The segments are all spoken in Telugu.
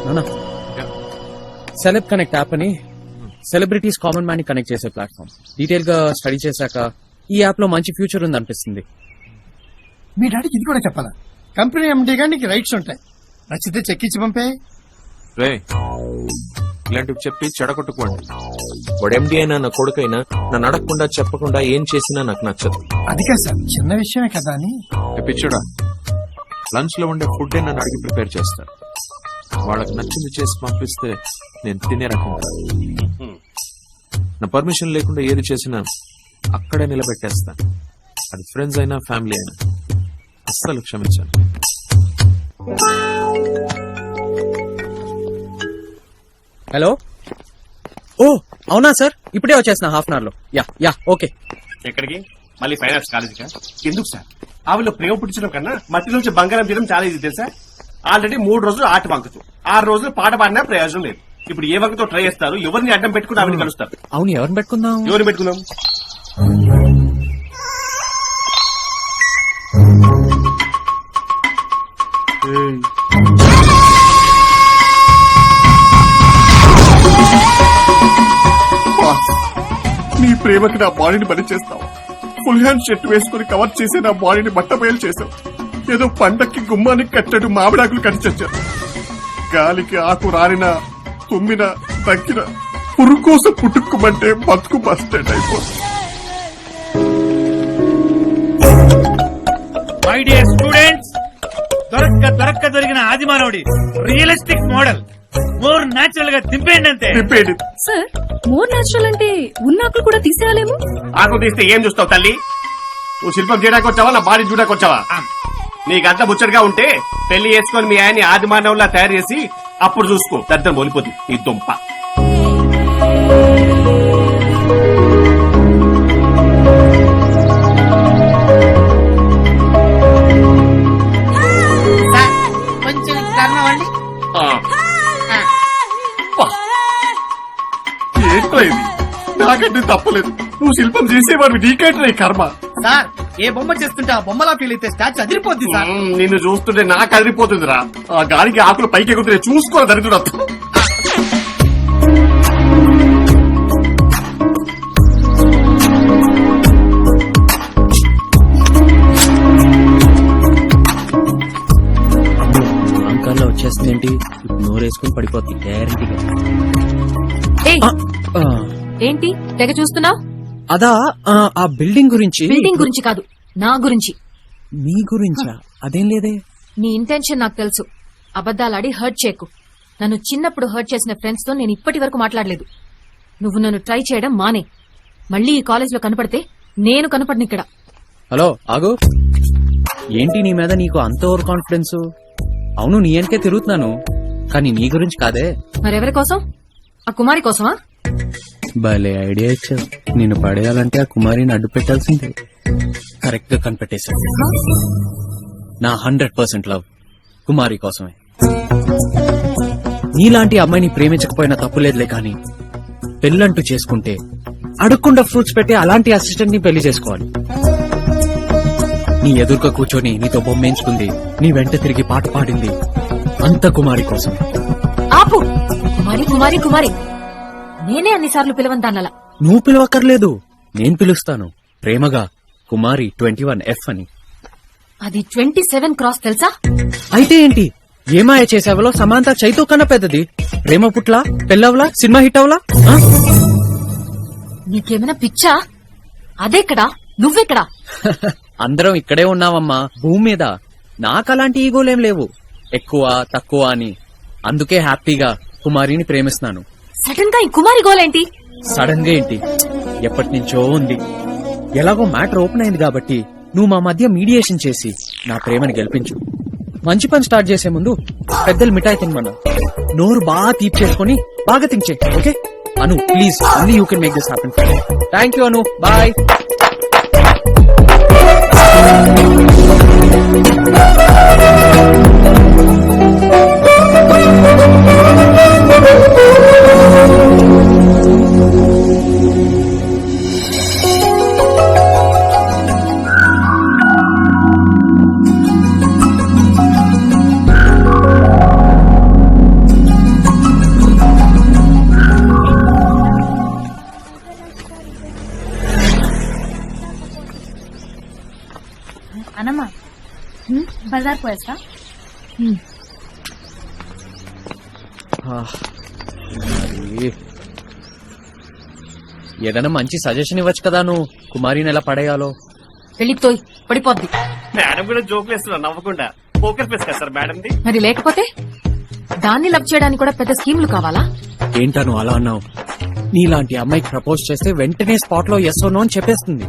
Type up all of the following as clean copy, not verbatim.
అవునా? సెలెబ్ కనెక్ట్ యాప్ అని సెలబ్రిటీస్ కామన్ మ్యాన్ ని కనెక్ట్ చేసే ప్లాట్ఫామ్. డీటెయిల్ గా స్టడీ చేశాక ఈ యాప్ లో మంచి ఫ్యూచర్ ఉంది అనిపిస్తుంది. మీ డాడీకి ఇది కూడా చెప్పాలా? కంపెనీ ఎండీ గా నీకు రైట్స్ ఉంటాయి, నచ్చితే చెక్ ఇచ్చి పంపే. ఇలాంటివి చెప్పి చెడగొట్టుకోండి. వాడు ఎండి అయినా నా కొడుకైనా నన్ను అడగకుండా చెప్పకుండా ఏం చేసినా నాకు నచ్చదు. అది కాదు సార్, చిన్న విషయమే కదా అని. పిచ్చుడా, లంచ్ లో ఉండే ఫుడ్ నన్ను అడిగి ప్రిపేర్ చేస్తాను. వాళ్ళకి నచ్చింది చేసి పంపిస్తే నేను తినే రకం. నా పర్మిషన్ లేకుండా ఏది చేసినా అక్కడే నిలబెట్టేస్తాను. అది ఫ్రెండ్స్ అయినా ఫ్యామిలీ అయినా అస్సలు క్షమించాను. హలో. ఓ అవునా సార్, ఇప్పుడే వచ్చేసిన హాఫ్ అన్ అవర్ లో. Yeah okay. ఎక్కడికి? మళ్ళీ ఫైన్ ఆర్ట్స్ కాలేజీకా? ఎందుకు సార్? ఆవిలో ప్రేమ పుట్టించడం కన్నా మట్టి నుంచి బంగారం చేయడం చాలా ఈజీ తెలుసా? ఆల్రెడీ 3 రోజులు ఆట వంకతో, 6 రోజులు పాట పాడినా ప్రయోజనం లేదు. ఇప్పుడు ఏ వంకతో ట్రై చేస్తారు? ఎవరిని అడ్డం పెట్టుకుని ఆవిడ కలుస్తారు. అవును, ఎవరిని పెట్టుకుందాం? ఎవరిని పెట్టుకుందాం? నీ ప్రేమకి నా బాడీని బలి చేస్తావు. ఫుల్ హ్యాండ్ షర్ట్ వేసుకుని కవర్ చేసి నా బాడీని బట్టబయలు చేశావు. ఏదో పండక్కి గుమ్మానికి కట్టడు మామిడాకులు కట్టి చచ్చారు. గాలికి ఆకు రాలిన, తుమ్మిన, తక్కిన, పురుకోస పుట్టుకుమంటే బతుకు బస్ స్టాండ్ అయిపోతుంది. మై డియర్ స్టూడెంట్స్, దొరక్క దొరికిన ఆదిమానవుడి రియలిస్టిక్ మోడల్ మోర్ నాచురల్ గా దింపేయండి అంతే. తిప్పేది సార్, మోర్ నాచురల్ అంటే ఉన్న ఆకులు కూడా తీసేయాలేమో. ఆకు తీస్తే ఏం చూస్తావు తల్లి? నువ్వు శిల్పం చేయడానికి వచ్చావా, నా బాడీ చూడడానికి వచ్చావా? నీకంతా ముచ్చటగా ఉంటే పెళ్లి చేసుకుని మీ ఆయన్ని ఆది మానవులా తయారు చేసి అప్పుడు చూసుకో. దద్దం బోలిపోతుంది ఈ దుంప. ఏంట్రా ఇది? నాకంటే తప్పలేదు. నువ్వు శిల్పం చేసేవాడు నీకంటే కర్మ. సార్, ఏ బొమ్మ చేస్తుంటే ఆ బొమ్మలా ఫీల్ అయితే స్టాచ్యూ అదిరిపోద్ది సార్. నిన్ను చూస్తుంటే నాకు అదిరిపోతుందిరా. ఆ గాలికి ఆకులు పైకి ఎగుతున్నాయి, చూసుకో దరిద్రుడు. అంకల్లో వచ్చేస్తుంది ఏంటి? నోరేసుకుని పడిపోతుంది గ్యారంటీగా. ఏంటి తెగ చూస్తున్నావు? అదా ఆ బిల్డింగ్ గురించి. బిల్డింగ్ గురించి కాదు, నా గురించి. మీ గురించా? అదేం లేదే. నీ ఇంటెన్షన్ నాకు తెలుసు. అబద్దాలాడి హర్ట్ చేయకు. నన్ను చిన్నప్పుడు హర్ట్ చేసిన ఫ్రెండ్స్ తో నేను ఇప్పటి వరకు మాట్లాడలేదు. నువ్వు నన్ను ట్రై చేయడం మానే. మళ్ళీ ఈ కాలేజ్ లో కనపడితే నేను కనపడను ఇక్కడ. హలో ఆగు. ఏంటి నీ మీద నీకు అంత ఓవర్ కాన్ఫిడెన్స్? అవును, నీ వెనకే తిరుగుతున్నాను, కానీ నీ గురించి కాదే. మరెవరి కోసం? ఆ కుమారి కోసమా? భలే ఐడియా ఇచ్చావు. నిన్ను పడేయాలంటే ఆ కుమారిని అడ్డు పెట్టాల్సిందే. కరెక్ట్ గా కనిపెట్టేశావు. నా 100% లవ్ కుమారి కోసమే. నీలాంటి అమ్మాయిని ప్రేమించకపోయినా తప్పులేదులే, కానీ పెళ్ళంటూ చేసుకుంటే అడగకుండా ఫ్రూట్స్ పెట్టే అలాంటి అసిస్టెంట్ ని పెళ్లి చేసుకోవాలి. నీ ఎదురుగా కూర్చొని నీతో బొమ్మేయించుకుంది, నీ వెంట తిరిగి పాట పాడింది, అంత కుమారి కోసం. ఆపు. కుమారి కుమారి కుమారి నేనే అన్నిసార్లు పిలవంతానలా. నువ్వు పిలవక్కర్లేదు, నేను పిలుస్తాను ప్రేమగా కుమారి 21F అని. అది 27 క్రాస్ తెలుసా? అయితే ఏంటి? ఏమాయ చేసావలో సమాంత చైతో కన్నా పెద్దది. ప్రేమ పుట్లా, పెళ్ళవలా, సినిమా హిట్ అవలా? నీకేమైనా పిచ్చా? అదెక్కడా, నువ్వెక్కడా? అందరం ఇక్కడే ఉన్నావమ్మా, భూమి మీద. నాకలాంటి ఈగోలేం లేవు, ఎక్కువ తక్కువ అని. అందుకే హ్యాపీగా కుమారిని ప్రేమిస్తున్నాను. సడన్ గా ఈ కుమారి గోలేంటి? సడన్ గా ఏంటి, ఎప్పటి నుంచో ఉంది. ఎలాగో మ్యాటర్ ఓపెన్ అయింది కాబట్టి నువ్వు మా మధ్య మీడియేషన్ చేసి నా ప్రేమని గెలిపించు. మంచి పని స్టార్ట్ చేసే ముందు పెద్దలు మిఠాయి తినమన్నా. నోరు బాగా తీపి చేసుకుని బాగా తించే. Okay Anu, please, only you can make this happen. Thank you Anu, bye. బజార్ పోయేస్తా. మరి ఏదైనా మంచి సజెషన్ ఇవ్వచ్చు కదా నువ్వు కుమారిని ఎలా పడేయాలో. వెళ్ళి తోయ్, పడిపోద్ది. మేడం కూడా జోకులు వేస్తున్నా నవ్వకుండా. పోకర్ ఫేస్ కదా సార్ మేడంది. మరి లేకపోతే దాన్ని లవ్ చేయడానికి కూడా పెద్ద స్కీమ్లు కావాలా? ఏంటను అలా అన్నావు? నీలాంటి అమ్మాయికి ప్రపోజ్ చేస్తే వెంటనే స్పాట్ లో ఎస్ నో అని చెప్పేస్తుంది.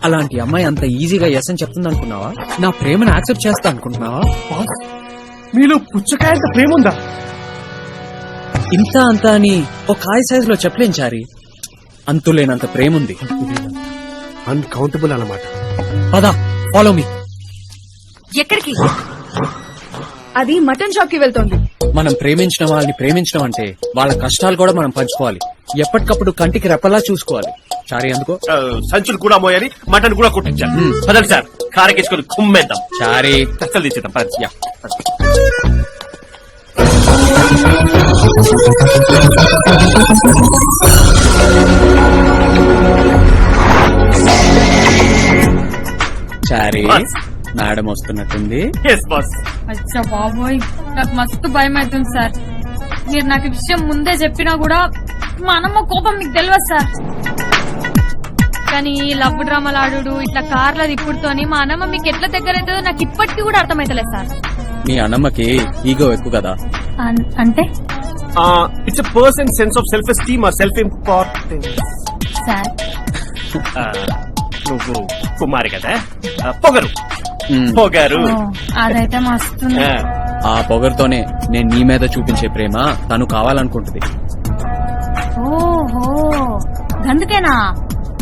అలాంటి అమ్మాయి అంత ఈజీగా ఎస్ అని చెప్తుంది అనుకున్నావా? నా ప్రేమను యాక్సెప్ట్ చేస్తా అనుకుంటున్నావా? బాస్, మీలో పుచ్చకాయ అంత ప్రేమ ఉందా? ఇంత అంత అని ఒక కాయ సైజ్ లో చెప్పలేం చారి. అంతులేనంత ప్రేమ ఉంది. అన్కౌంటబుల్ అన్నమాట. పదా, ఫాలో మీ. ఎక్కడికి? అది మటన్ షాప్ కి వెళ్తోంది. మనం ప్రేమించిన వాళ్ళని ప్రేమించడం అంటే వాళ్ళ కష్టాలు కూడా మనం పంచుకోవాలి. ఎప్పటికప్పుడు కంటికి రెప్పలా చూసుకోవాలి. చారి అందుకో. సంచులు కూడా మోయాలి, మటన్ కూడా కొట్టించాలి. పదండి సార్, కారకేసుకొని కుమ్మేద్దాం. చారి కష్టాలు తెచ్చేద్దాం. పదండి. యా. చారి, బాస్. మేడం వస్తున్నట్టుంది. Yes boss. అచ్చా బాబోయ్, నాకు మస్తు భయం అవుతుంది సార్. మీరు నాకు ఈ విషయం ముందే చెప్పినా కూడా మా అన్నమ్మ కోపం మీకు తెలియదు సార్. కానీ ఈ లవ్ డ్రామాలు ఆడు ఇట్లా కార్ల తిప్పుడుతోని మా అన్నమ్మ మీకు ఎట్లా దగ్గర అవుతుందో నాకు ఇప్పటికీ కూడా అర్థమైతలేదు సార్. మీ అన్నమ్మకి ఈగో ఎక్కువ కదా. అంటే it's a person sense of self esteem or self importance. Sir నువ్వు కుమారి కదా, పొగరు మ్మ్. పొగరు. అదైతే మస్తు ఆ పొగరుతోనే నేను నీ మీద చూపించే ప్రేమ తను కావాలనుకుంటుంది. ఓహో, అందుకేనా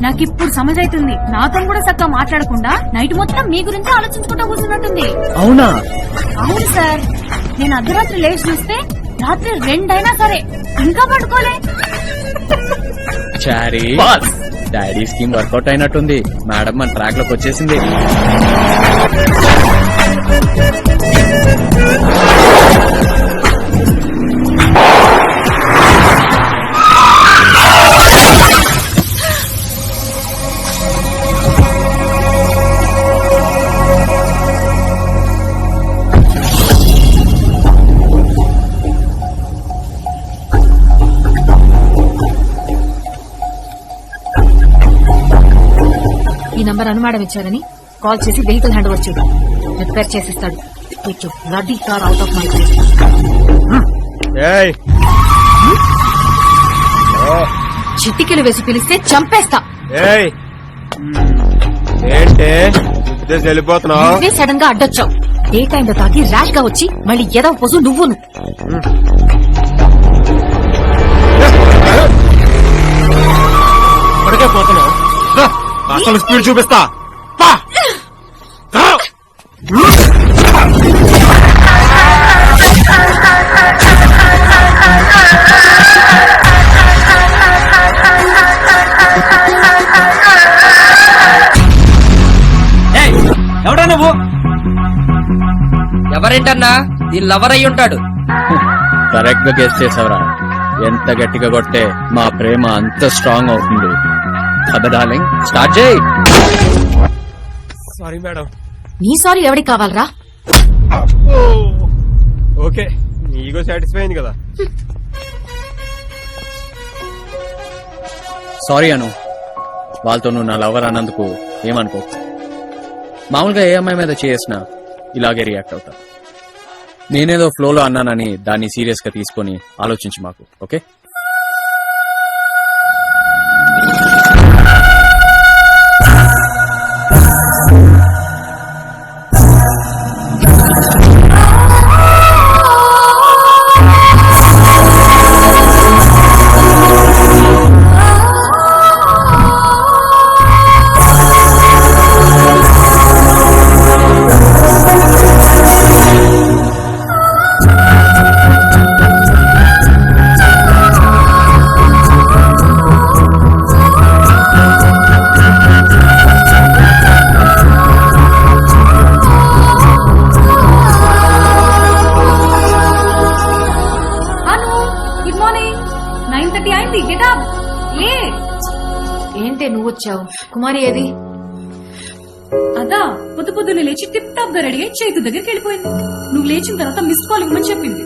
నాకు ఇప్పుడు సమజ్ అవుతుంది. నాతో కూడా చక్కగా మాట్లాడకుండా నైట్ మొత్తం మీ గురించి ఆలోచించుకుంటూ కూర్చున్నట్టుంది. అవునా? అవును సార్, నేను అర్ధరాత్రి లేచి చూస్తే రాత్రి 2 అయినా సరే ఇంకా పడుకోలే. Chari, boss. Daddy scheme work out అయినట్టుంది. మేడం మన ట్రాక్ లోకి వచ్చేసింది. ఈ నంబర్ అనుమానం ఇచ్చారని కాల్ చేసి వెహికల్ హ్యాండ్ ఓవర్ చూడు. రిపేర్ చేసిస్తాడు. Bloody car out of my place. చిటికెలు వేసి పిలిస్తే చంపేస్తా. ఏంటే వెళ్ళిపోతున్నావు? నువ్వే సడన్ గా అడ్డొచ్చావు. డే టైంలో తాగి ర్యాష్ గా వచ్చి మళ్ళీ ఎదవ పోసు నువ్వును. ఇప్పటికే పోతున్నావు. అసలు స్పీడ్ చూపిస్తా. ఎవడా నువ్వు? ఎవరేంటన్నా, దీని లవర్ అయి ఉంటాడు. కరెక్ట్ గా గెస్ చేసావురా. ఎంత గట్టిగా కొట్టే మా ప్రేమ అంత స్ట్రాంగ్ అవుతుంది. కదా డార్లింగ్, స్టార్ట్ చేయి. Sorry madam. నీ సారీ ఎవడికి కావాలరా? ఓకే, నీగో సాటిస్ఫై అయింది కదా. సారీ అను, వాళ్ళతో నువ్వు నా లవర్ అన్నందుకు ఏమనుకో. మామూలుగా ఏ అమ్మాయి మీద చేసినా ఇలాగే రియాక్ట్ అవుతా. నేనేదో ఫ్లోలో అన్నానని దాన్ని సీరియస్ గా తీసుకొని ఆలోచించి మాకు. ఓకే? Good morning. 9:30 అయింది. Get up. ఏంటే నువ్వు వచ్చావు? కుమారి ఏది? అదా పొద్దునే లేచి టిప్ టాప్ గా రెడీ అయి చైతు దగ్గరికి వెళ్ళిపోయింది. నువ్వు లేచిన తర్వాత మిస్ కాల్ ఇవ్వమని చెప్పింది.